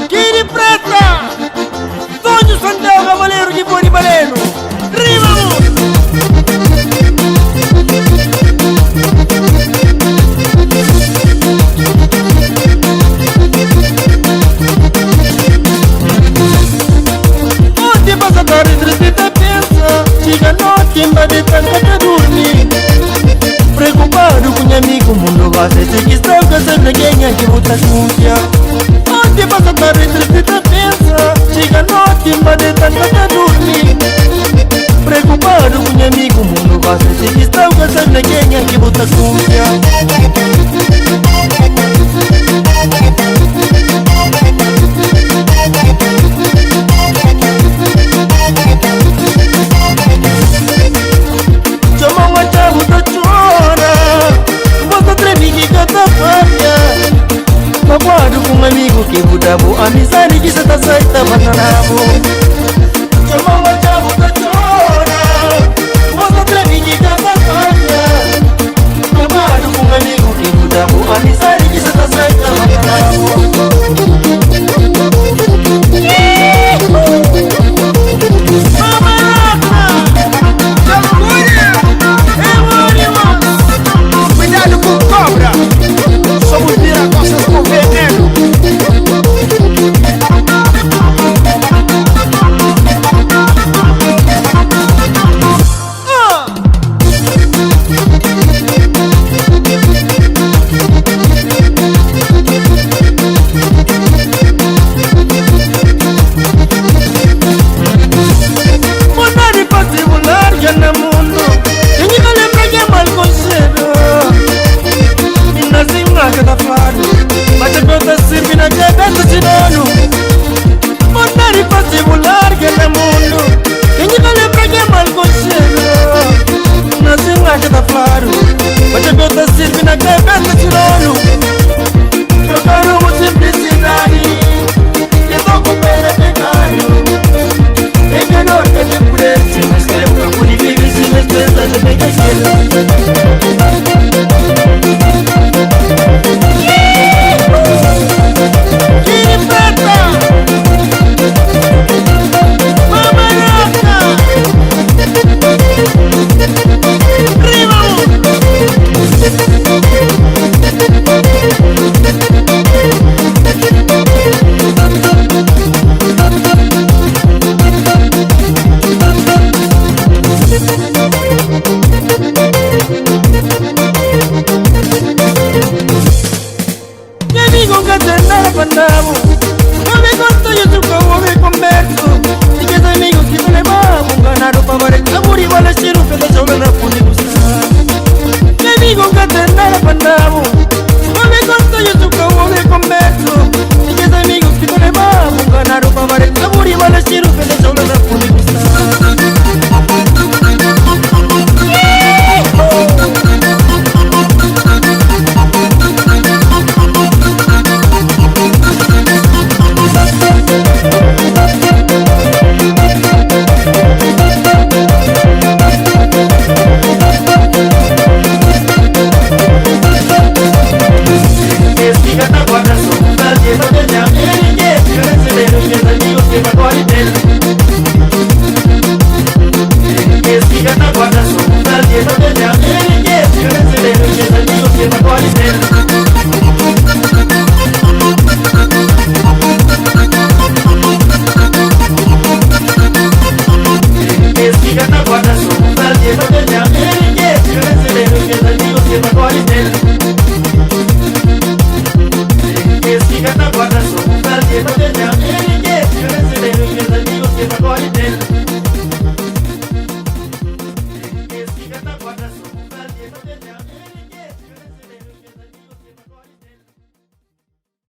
Kiri Preta, Tonho Santel, Cavaleiro de Boni Baleno, Rima! Onde passa a tarde, tristeza pensa, chega a noite, embate tanta que dormir. Preocupado com meu amigo, o mundo vai ser questão que sempre quem é que luta confiar. Onde passa a tarde, tristeza pensa, chega a noite, embate tanta que dormir. Preocupado com meu amigo, o mundo vai ser questão que sempre quem é que luta confiar. Magoado com um amigo que mudava amizade que cê tá certa, bananavo. Chamou a chave da chora, você treme que canta falha. Magoado com um amigo que mudava amizade que cê tá certa, bananavo. Cuidado com cobra, somos viracostas com veneno. Mondare particular ya no mundo, tenho que lembrar que é mal conselho. Que tá claro, mas a conta serve na cabeça de dono. Mondare particular que é mundo, tenho que lembrar que é mal conselho. Nasce lá que tá claro, mas a conta serve na cabeça de dono. Trocaram uma simplicidade, e tô com pena pecado. É menor que te purece, mas que eu não pude viver sem as pesas de bem Guarda su, nadie no te llame, que si no es el héroe, que es amigo, que mejor es él.